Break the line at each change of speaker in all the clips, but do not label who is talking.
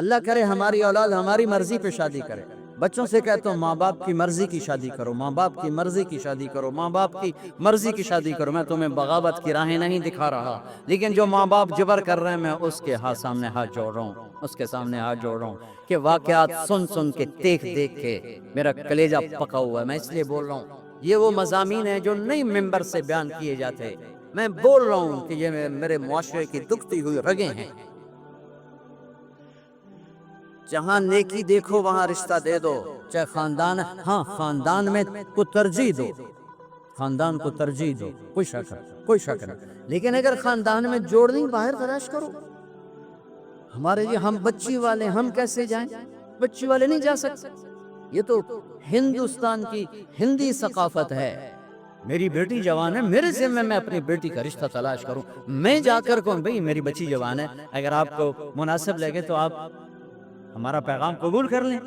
اللہ کرے ہماری اولاد ہماری مرضی پہ شادی کرے. بچوں سے کہتا ہوں ماں باپ کی مرضی کی شادی کرو، ماں باپ کی مرضی کی شادی کرو، ماں باپ کی مرضی کی شادی کرو. میں تمہیں بغاوت کی راہیں نہیں دکھا رہا، لیکن جو ماں باپ جبر کر رہے ہیں میں اس کے سامنے ہاتھ جوڑ رہا ہوں، اس کے سامنے ہاتھ جوڑ رہا ہوں کہ واقعات سن سن کے دیکھ دیکھ کے میرا کلیجہ پکا ہوا ہے. میں اس لیے بول رہا ہوں یہ وہ مضامین ہیں جو نہیں ممبر سے بیان کیے جاتے. میں بول رہا ہوں کہ یہ میرے معاشرے کی دکھتی ہوئی رگیں ہیں. جہاں نیکی دیکھو وہاں رشتہ دے دو، چاہے خاندان، ہاں خاندان میں کو ترجیح دو، خاندان کو ترجیح دو، کوئی شک نہیں. لیکن اگر خاندان میں جوڑ نہیں باہر تلاش کرو. ہمارے یہ ہم بچی والے، ہم کیسے جائیں؟ بچی والے نہیں جا سکتے. یہ تو ہندوستان کی ہندی ثقافت ہے. میری بیٹی جوان ہے، میرے ذمہ میں اپنی بیٹی کا رشتہ تلاش کروں. میں جا کر کہوں بھئی میری بچی جوان ہے، اگر آپ کو مناسب لگے تو آپ ہمارا پیغام قبول کر لیں.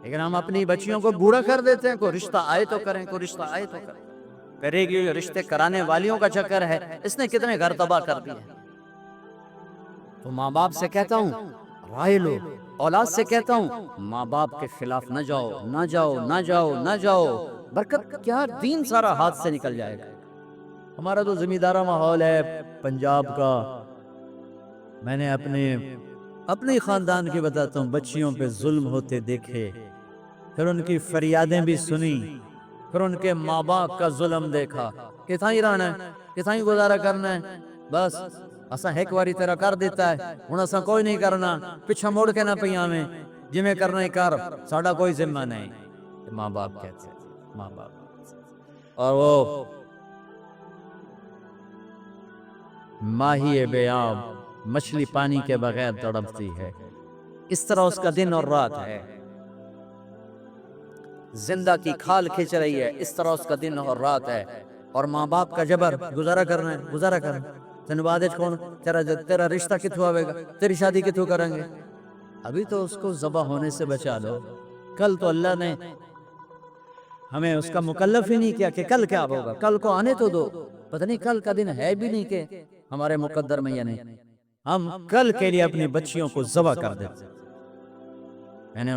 لیکن ہم اپنی بچیوں کو بوڑھا کر دیتے ہیں. کوئی رشتہ آئے تو کریں، کوئی رشتہ آئے تو کریں. کرے گی رشتے کرانے والیوں کا چکر ہے. اس نے کتنے گھر تباہ کر دیے. تو ماں باپ سے کہتا ہوں رائے لو، اولاد سے کہتا ہوں ماں باپ کے خلاف نہ جاؤ، نہ جاؤ، نہ جاؤ، نہ جاؤ. برکت کیا، دین سارا ہاتھ سے نکل جائے گا. ہمارا تو زمیندارہ ماحول ہے پنجاب کا. میں نے اپنے خاندان کی بتاتا ہوں، بچیوں پہ ظلم ہوتے دیکھے، پھر ان کی فریادیں بھی سنی، پھر ان کے ماں باپ کا ظلم دیکھا. کتھائیں رہنا ہے، کتھائیں گزارا کرنا ہے. بس اساں ایک واری تیرا کر دیتا ہے، ہن اساں کوئی نہیں کرنا، پیچھا موڑ کے نہ پیاویں، جویں کرنا ہی کر، ساڈا کوئی ذمہ نہیں. ماں باپ کہتے ہیں، ماں باپ. اور وہ ماہی بے آب مچھلی پانی کے بغیر تڑپتی ہے، اس طرح اس کا دن اور رات ہے. زندہ کی کھال کھچ رہی ہے، اس طرح اس کا دن اور رات ہے. اور ماں باپ کا جبر، گزارا کرنا ہے، گزارا کرنا. تین بعد کون تیرا رشتہ کتوں آئے گا، تیری شادی کتوں کریں گے. ابھی تو اس کو ذبح ہونے سے بچا لو. کل تو اللہ نے ہمیں اس کا مکلف ہی نہیں کیا کہ کل کیا ہوگا. کل کو آنے تو دو. پتہ نہیں کل کا دن ہے بھی نہیں کہ ہمارے مقدر میں یا نہیں. ہم کل کے لیے اپنی بچیوں کو ذبح کر دیتے. میں نے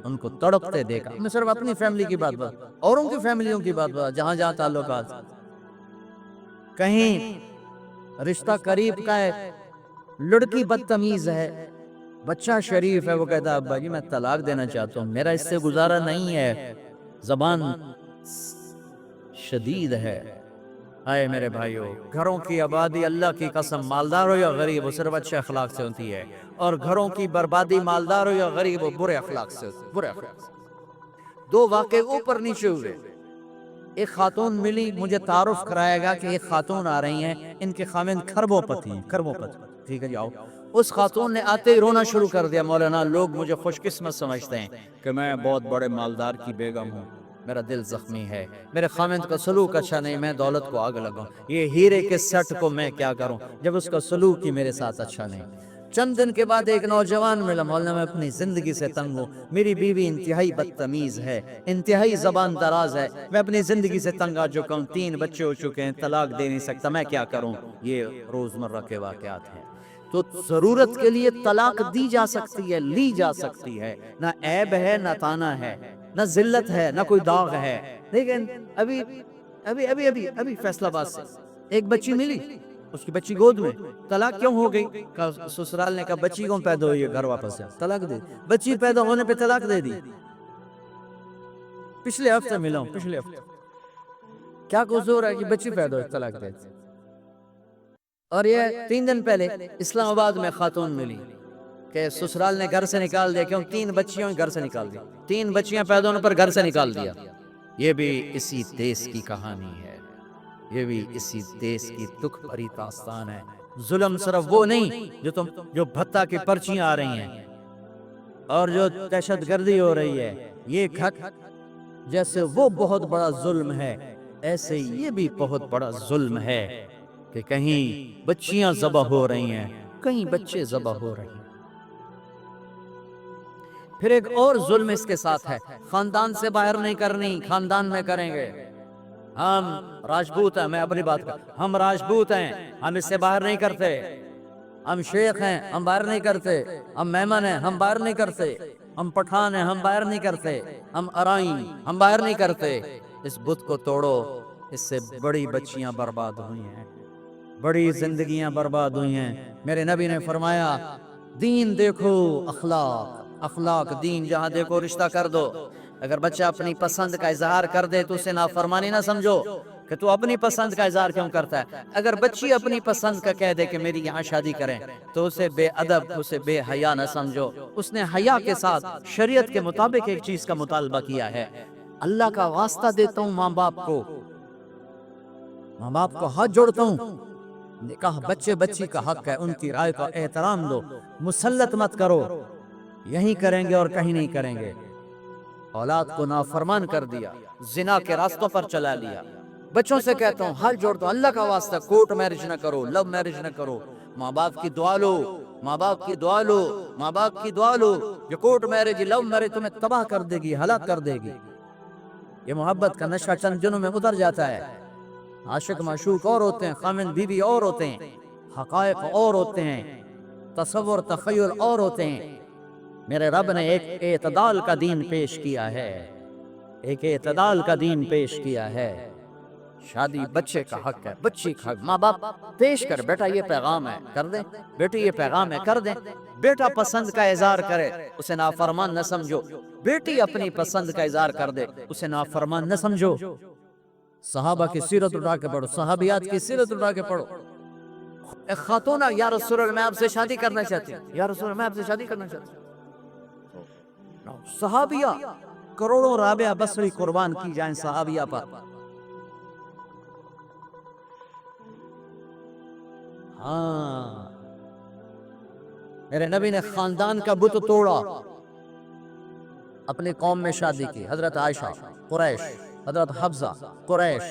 ان کو تڑپتے دیکھا. میں صرف اپنی فیملی کی بات اوروں کی فیملیوں کی بات جہاں جہاں تعلقات. کہیں رشتہ قریب کا ہے، لڑکی بدتمیز ہے، بچہ شریف ہے، وہ کہتا ہے ابا جی میں طلاق دینا چاہتا ہوں، میرا اس سے گزارا نہیں ہے. زبان شدید ہے. آئے میرے بھائیو، گھروں کی آبادی اللہ کی قسم، مالدار ہو یا غریب ہو، صرف اچھے اخلاق سے ہوتی ہے. اور گھروں کی بربادی مالدار ہو یا غریب ہو برے اخلاق سے ہوتی ہے. برے اخلاق سے. دو واقعے اوپر نیچے ہوئے. ایک خاتون ملی، مجھے تعارف کرایا گا کہ ایک خاتون آ رہی ہیں، ان کے خاوند کھربوں پتی ہیں، کھربوں پتی. ٹھیک ہے جی آؤ. اس خاتون نے آتے ہی رونا شروع کر دیا. مولانا لوگ مجھے خوش قسمت سمجھتے ہیں کہ میں بہت بڑے مالدار کی بیگم ہوں، میرا دل زخمی ہے، میرے خاوند کا سلوک اچھا نہیں، میں دولت کو آگ لگاؤں، یہ ہیرے کے سیٹ کو میں کیا کروں جب اس کا سلوک ہی میرے ساتھ اچھا نہیں. چند دن کے بعد ایک نوجوان ملا. مولانا میں اپنی زندگی سے تنگ ہوں، میری بیوی انتہائی بدتمیز ہے، انتہائی زبان دراز ہے، میں اپنی زندگی سے تنگ آ چکا ہوں، 3 بچے ہو چکے ہیں، طلاق دے نہیں سکتا، میں کیا کروں. یہ روزمرہ کے واقعات ہیں. تو ضرورت کے لیے طلاق دی جا سکتی ہے، لی جا سکتی ہے. نہ عیب ہے، نہ تانا ہے، نہ ذلت ہے، نہ کوئی داغ ہے. لیکن ابھی فیصلہ آباد سے ایک بچی ملی، اس کی بچی گود میں. طلاق کیوں ہو گئی؟ سسرال نے کہا بچی کون پیدا ہوئی ہے، گھر واپس جا. طلاق دے. بچی پیدا ہونے پہ طلاق دے دی. پچھلے ہفتے ملا ہوں، پچھلے ہفتے. کیا قصور ہے کہ بچی پیدا ہوئی طلاق دے دی. اور یہ 3 دن پہلے اسلام آباد میں خاتون ملی کہ سسرال نے گھر سے نکال دیا. کیوں؟ 3 بچیوں گھر سے نکال دی. 3 بچیاں پیدا ہونے پر گھر سے نکال دیا. یہ بھی اسی دیس کی کہانی ہے، یہ بھی اسی دیس کی دکھ بھری داستان ہے. ظلم صرف وہ نہیں جو بھتہ کی پرچیاں آ رہی ہیں اور جو دہشت گردی ہو رہی ہے، یہ جیسے وہ بہت بڑا ظلم ہے، ایسے یہ بھی بہت بڑا ظلم ہے کہ کہیں بچیاں ذبح ہو رہی ہیں، کہیں بچے ذبح ہو رہے ہیں. پھر ایک اور ظلم اس کے ساتھ ہے، خاندان سے باہر نہیں کرنی، خاندان میں کریں گے. ہم راجپوت ہیں، میں اپنی بات کر، ہم راجپوت ہیں، ہم اس سے باہر نہیں کرتے. ہم شیخ ہیں ہم باہر نہیں کرتے، ہم مہمان ہیں ہم باہر نہیں کرتے، ہم پٹھان ہیں ہم باہر نہیں کرتے، ہم ارائیں ہم باہر نہیں کرتے۔ اس بت کو توڑو، اس سے بڑی بچیاں برباد ہوئی ہیں، بڑی زندگیاں برباد ہوئی ہیں۔ میرے نبی نے فرمایا دین دیکھو، اخلاق اخلاق، دین جہاں دیکھو رشتہ کر دو۔ اگر بچہ اپنی پسند کا اظہار کر دے تو اسے نافرمانی نہ سمجھو کہ تو اپنی پسند کا اظہار کیوں کرتا ہے۔ اگر بچی اپنی پسند کا کہہ دے کہ میری یہاں شادی کریں تو اسے بے ادب، اسے بے حیا نہ سمجھو۔ اس نے حیا کے ساتھ شریعت کے مطابق ایک چیز کا مطالبہ کیا ہے۔ اللہ کا واسطہ دیتا ہوں ماں باپ کو، ماں باپ کو ہاتھ جوڑتا ہوں، نکاح بچے بچی کا حق ہے، ان کی رائے کا احترام دو، مسلط مت کرو۔ یہیں کریں گے اور کہیں نہیں کریں گے۔ اولاد کو نافرمان کر دیا، زنا کے راستوں پر چلا لیا۔ بچوں سے کہتا ہوں ہاتھ جوڑتا ہوں، اللہ کا واسطہ کورٹ میرج نہ کرو، لو میرج نہ کرو۔ ماں باپ کی دعا لو، ماں باپ کی دعا لو، ماں باپ کی دعا لو۔ یہ کورٹ میرج، لو میرج تمہیں تباہ کر دے گی، ہلاک کر دے گی۔ یہ محبت کا نشہ چند دنوں میں اتر جاتا ہے۔ عاشق معشوق اور ہوتے ہیں، خامن بیوی اور ہوتے ہیں، حقائق اور ہوتے ہیں، تصور تخیل اور ہوتے ہیں۔ میرے رب نے ایک اعتدال کا دین پیش کیا ہے، ایک اعتدال کا دین پیش کیا ہے۔ شادی بچے کا حق ہے، بچی کا حق۔ ماں باپ پیش کر، بیٹا یہ پیغام ہے کر دیں، بیٹی یہ پیغام ہے کر دیں۔ بیٹا پسند کا اظہار کرے، اسے نافرمان نہ سمجھو۔ بیٹی اپنی پسند کا اظہار کر دے، اسے نافرمان نہ سمجھو۔ صحابہ کی سیرت اٹھا کے پڑھو، صحابیات کی سیرت اٹھا کے پڑھو۔ ایک خاتون یا رسول اللہ میں آپ سے شادی کرنا چاہتی ہوں، یا رسول اللہ میں آپ سے شادی کرنا چاہتی ہوں۔ صحابیہ کروڑوں رابعہ بصری قربان کی جائیں صحابیہ پر۔ ہاں، میرے نبی نے خاندان کا بت توڑا، اپنی قوم میں شادی کی۔ حضرت عائشہ قریش، حضرت حفصہ قریش،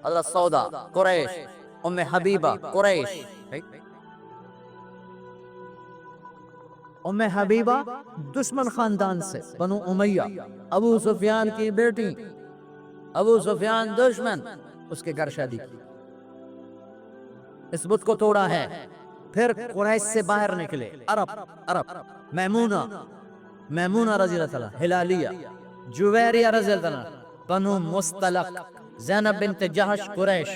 حضرت سودا قریش، ام حبیبہ قریش۔ ام حبیبہ دشمن خاندان سے، بنو امیہ، ابو سفیان کی بیٹی، ابو سفیان دشمن، اس کے گھر شادی کی۔ اس بت کو توڑا ہے۔ پھر قریش سے باہر نکلے عرب، میمونہ رضی اللہ عنہ، ہلالیہ، جویریہ رضی اللہ عنہ، بنو مستلق، زینب بنت جہش قریش،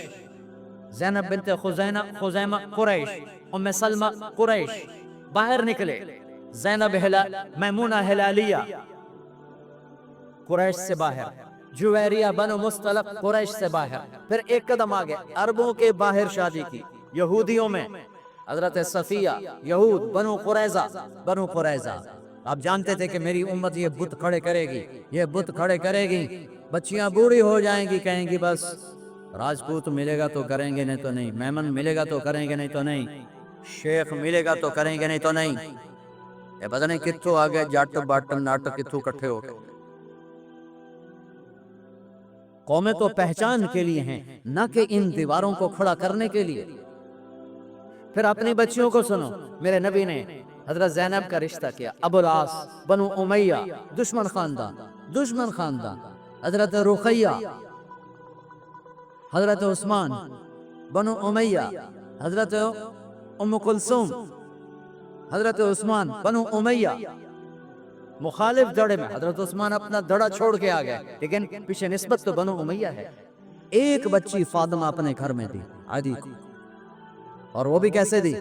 زینب بنت خزیمہ قریش، ام سلمہ قریش، باہر نکلے۔ زینب میمونہ ہلالیہ قریش سے باہر، جویریہ بنو مستلق قریش سے باہر۔ پھر ایک قدم آگے عربوں کے باہر شادی کی، یہودیوں میں حضرت صفیہ، یہود، بنو قریظہ۔ آپ جانتے تھے کہ میری امت یہ بت کھڑے کرے گی، یہ بت کھڑے کرے گی، بچیاں بوڑھی ہو جائیں گی، کہیں گی بس راجپوت ملے گا تو کریں گے نہیں تو نہیں، میمن ملے گا تو کریں گے نہیں تو نہیں، شیخ ملے گا تو کریں گے نہیں تو نہیں۔ یہ پتہ نہیں کتھوں آگے جٹ بٹ نٹ کتھوں کٹھے ہو گئے۔ قومیں تو پہچان کے لیے ہیں، نہ کہ ان دیواروں کو کھڑا کرنے کے لیے۔ پھر اپنی بچیوں کو سنو، میرے نبی نے حضرت زینب کا رشتہ کیا، ابو العاص بنو امیہ، دشمن خاندان، حضرت رقیہ، حضرت عثمان بنو امیہ، حضرت ام کلثوم، حضرت عثمان بنو امیہ، مخالف دڑے میں۔ حضرت عثمان اپنا دڑا چھوڑ کے آ گئے، لیکن پیچھے نسبت تو بنو امیہ ہے۔ ایک بچی فاطمہ اپنے گھر میں دی، عادی کو، اور وہ بھی کیسے دی؟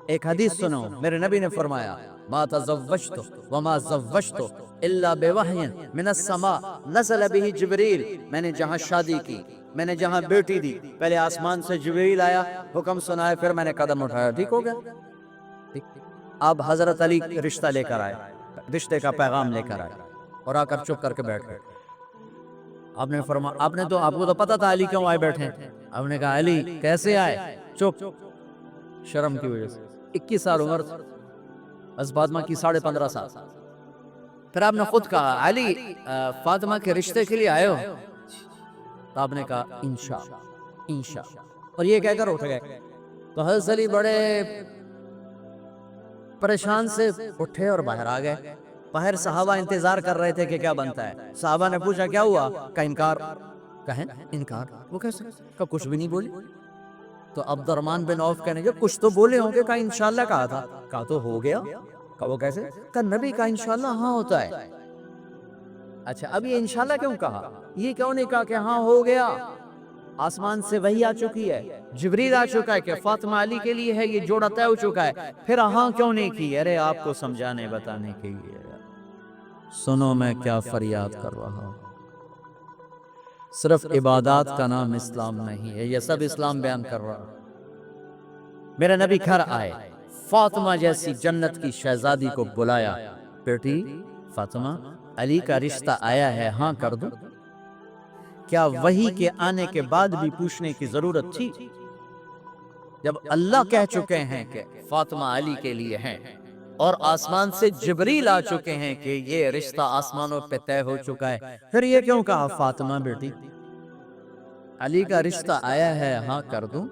ایک حدیث سنو، میرے نبی نے فرمایا ما تزوجت وما زوجت الا بوحی من السماء نزل به جبریل۔ میں نے جہاں شادی کی، میں نے جہاں بیٹی دی، پہلے آسمان سے جبریل آیا، حکم سنایا، پھر میں نے قدم اٹھایا، ٹھیک ہو گیا۔ اب حضرت علی رشتہ لے کر آئے، رشتے کا پیغام لے کر آئے، اور آ کر چپ کر کے بیٹھ گئے۔ آپ نے فرمایا، آپ کو تو پتا تھا علی کیوں آئے بیٹھے، آپ نے کہا علی کیسے آئے؟ چپ، شرم کی وجہ سے۔ 21 سال عمر، بس فاطمہ کی 15.5 سال۔ پھر آپ نے خود کہا علی فاطمہ کے رشتے کے لیے آئے ہو؟ تو آپ نے کہا انشاء، اور یہ کہہ کر اٹھ گئے۔ تو حضرت علی بڑے پریشان سے اٹھے اور باہر آ گئے۔ باہر صحابہ انتظار کر رہے تھے کہ کیا بنتا ہے۔ صحابہ نے پوچھا کیا ہوا؟ کہا انکار۔ کہیں انکار؟ وہ کیسے؟ کہا کچھ بھی نہیں بولی۔ تو عبد الرحمن بن عوف کہنے کہ کچھ تو بولے ہوں گے، کہا انشاءاللہ کہا تھا، کہا تو ہو گیا، کہا وہ کیسے، کہا نبی کا انشاءاللہ ہاں ہوتا ہے۔ اچھا اب یہ انشاءاللہ کیوں کہا؟ یہ کیوں نہیں کہا کہ ہاں ہو گیا؟ آسمان سے وحی آ چکی ہے، جبریل آ چکا ہے کہ فاطمہ علی کے لیے ہے، یہ جوڑا طے ہو چکا ہے، پھر ہاں کیوں نہیں کی؟ ارے آپ کو سمجھانے بتانے کے لیے۔ سنو میں کیا فریاد کر رہا ہوں، صرف عبادات کا نام اسلام نہیں ہے، یہ سب اسلام بیان کر رہا ہے۔ میرے نبی گھر آئے، فاطمہ جیسی جنت کی شہزادی کو بلایا، بیٹی فاطمہ علی کا رشتہ آیا ہے، ہاں کر دو۔ کیا وحی کے آنے کے بعد بھی پوچھنے کی ضرورت تھی؟ جب اللہ کہہ چکے ہیں کہ فاطمہ علی کے لیے ہیں، اور آسمان سے جبریل آ چکے ہیں کہ یہ رشتہ آسمانوں پہ طے ہو چکا ہے، پھر یہ کیوں کہا فاطمہ بیٹی علی کا رشتہ آیا ہے ہاں کر دوں؟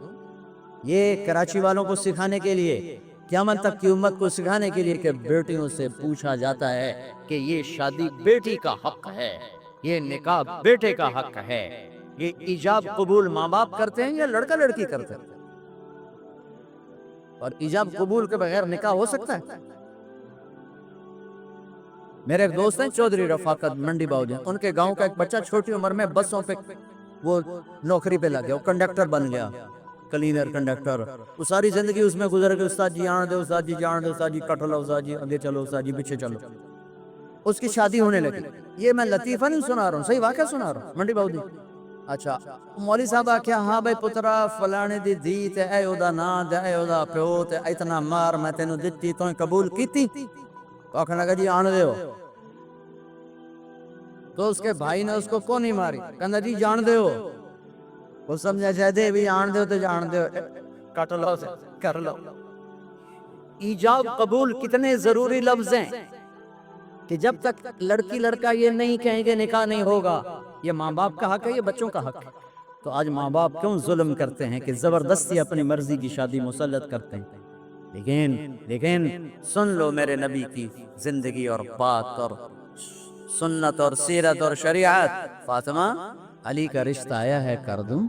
یہ کراچی والوں کو سکھانے کے لیے، قیامت تک کی امت کو سکھانے کے لیے کہ بیٹیوں سے پوچھا جاتا ہے کہ یہ شادی بیٹی کا حق ہے، یہ نکاح بیٹے کا حق ہے، یہ ایجاب قبول ماں باپ کرتے ہیں یا لڑکا لڑکی کرتے ہیں؟ اور ایجاب قبول کے بغیر نکاح ہو سکتا ہے؟ میرے ایک دوست ہیں چودھری رفاقت منڈی باؤ، ان کے گاؤں کا ایک بچہ چھوٹی عمر میں بسوں پہ وہ نوکری پہ لگ گیا، وہ کنڈکٹر بن گیا، کلینر کنڈکٹر، وہ ساری زندگی اس میں گزر گئی، استاد جی آن دے، استاد جی جان دے، استاد جی کٹھلو، استاد جی آگے چلو، استاد جی پیچھے چلو۔ اس کی شادی ہونے لگی، یہ میں لطیفہ نہیں سنا رہا ہوں، صحیح واقعہ سنا رہا ہوں، منڈی باؤ دی۔ اچھا مولوی صاحب آکھیا ہاں بھائی پترا فلانے دی دھی تے اے او دا نا دے اے او دا پیو تے اتنا مار میں تینوں دتی تو قبول کیتی؟ تو آکھنے لگا جی آن دے ہو۔ تو اس کے بھائی نے اس کو کون نہیں ماری، کہنا جی جان دے ہو، وہ سمجھا چاہتے بھی جان دے ہو تو جان دے ہو، کٹ لو سے کر لو۔ ایجاب قبول کتنے ضروری لفظ ہیں کہ جب تک لڑکی لڑکا یہ نہیں کہیں گے نکاح نہیں ہوگا، یہ ماں باپ کا حق ہے، یہ بچوں کا حق ہے۔ تو آج ماں باپ کیوں ظلم کرتے ہیں کہ زبردستی اپنی مرضی کی شادی مسلط کرتے ہیں؟ لیکن سن لو میرے نبی کی زندگی اور بات اور سنت اور سیرت اور شریعت، فاطمہ علی کا رشتہ آیا ہے کر دوں؟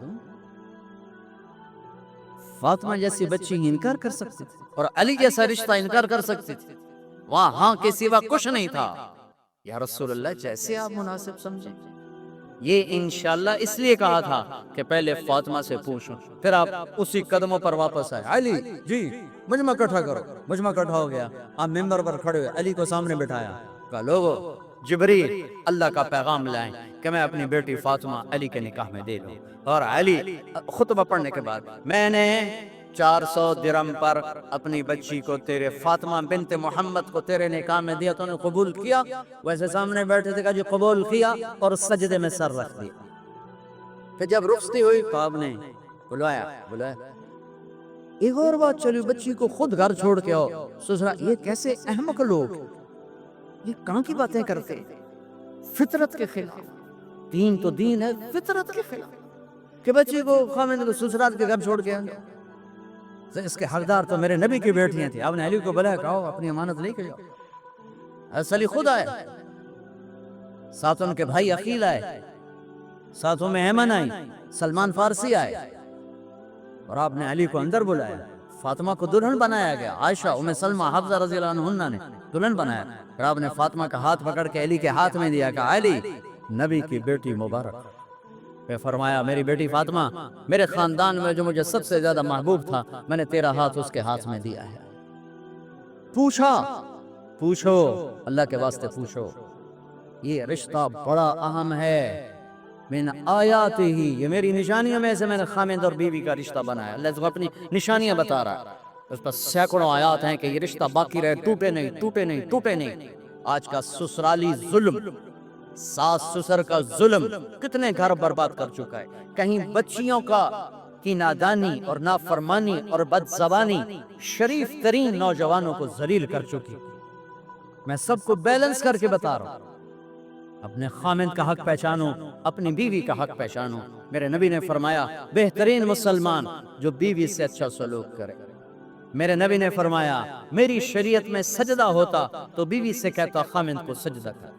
فاطمہ جیسی بچی انکار کر سکتی تھی، اور علی جیسا رشتہ انکار کر سکتی تھی، وہاں ہاں کے سوا کچھ نہیں تھا۔ یا رسول اللہ جیسے آپ مناسب سمجھیں۔ یہ انشاءاللہ اس لیے کہا تھا کہ پہلے فاطمہ سے پوچھوں، پھر آپ اسی قدموں پر واپس آئے، علی جی مجمع کٹھا کرو، مجمع کٹھا ہو گیا، آپ ممبر پر کھڑے ہوئے، علی کو سامنے بٹھایا، کہا لوگو جبریل اللہ کا پیغام لائیں کہ میں اپنی بیٹی فاطمہ علی کے نکاح میں دے دوں۔ اور علی خطبہ پڑھنے کے بعد، میں نے 400 درہم پر اپنی بچی کو تیرے فاطمہ بنت محمد کو تیرے نکاح میں دیا، تو نے قبول کیا؟ ویسے سامنے بیٹھے تھے، کہا جی قبول کیا، اور سجدے میں سر رکھ دیا۔ پھر جب رخصتی ہوئی تو آپ نے بلایا۔ ایک اور بات چلی، بچی کو خود گھر چھوڑ کے آؤ سسرال۔ یہ کیسے احمق لوگ، یہ کہاں کی باتیں کرتے، فطرت کے خلاف۔ دین تو دین ہے، فطرت کے خلاف کہ بچی کو خامد کو سسرال کے گھر چھوڑ کے آؤ۔ اس کے حقدار تو میرے نبی کی بیٹیاں تھیں، آپ نے علی کو بلایا، کہا اپنی امانت لے کے جاؤ۔ حضرت علی خود آئے، ساتھ ان کے بھائی عقیل آئے، ساتھوں میں ایمن آئی، سلمان فارسی آئے، اور آپ نے علی کو اندر بلایا۔ فاطمہ کو دلہن بنایا گیا، عائشہ ام سلمہ حفصہ رضی اللہ عنہ نے دلہن بنایا، پھر آپ نے فاطمہ کا ہاتھ پکڑ کے علی کے ہاتھ میں دیا، کہا علی نبی کی بیٹی مبارک۔ پھر فرمایا میری بیٹی فاطمہ، میرے خاندان میں جو مجھے سب سے زیادہ محبوب تھا، میں نے تیرا ہاتھ اس کے ہاتھ میں دیا ہے۔ پوچھو اللہ کے واسطے پوچھو، یہ رشتہ بڑا اہم ہے۔ من آیات ہی، یہ میری نشانیوں میں سے میں نے خامد اور بیوی کا رشتہ بنایا۔ اللہ اس کو اپنی نشانیاں بتا رہا ہے، اس پر سینکڑوں آیات ہیں کہ یہ رشتہ باقی رہے، ٹوٹے نہیں ٹوٹے نہیں ٹوٹے نہیں۔ آج کا سسرالی ظلم، ساس سسر کا ظلم کتنے گھر برباد کر چکا ہے۔ کہیں بچیوں کی نادانی اور نافرمانی اور بد زبانی شریف ترین نوجوانوں کو ذلیل کر چکی۔ میں سب کو بیلنس کر کے بتا رہا ہوں، اپنے خامد کا حق پہچانو، اپنی بیوی کا حق پہچانو۔ میرے نبی نے فرمایا بہترین مسلمان جو بیوی سے اچھا سلوک کرے۔ میرے نبی نے فرمایا میری شریعت میں سجدہ ہوتا تو بیوی سے کہتا خامد کو سجدہ کر۔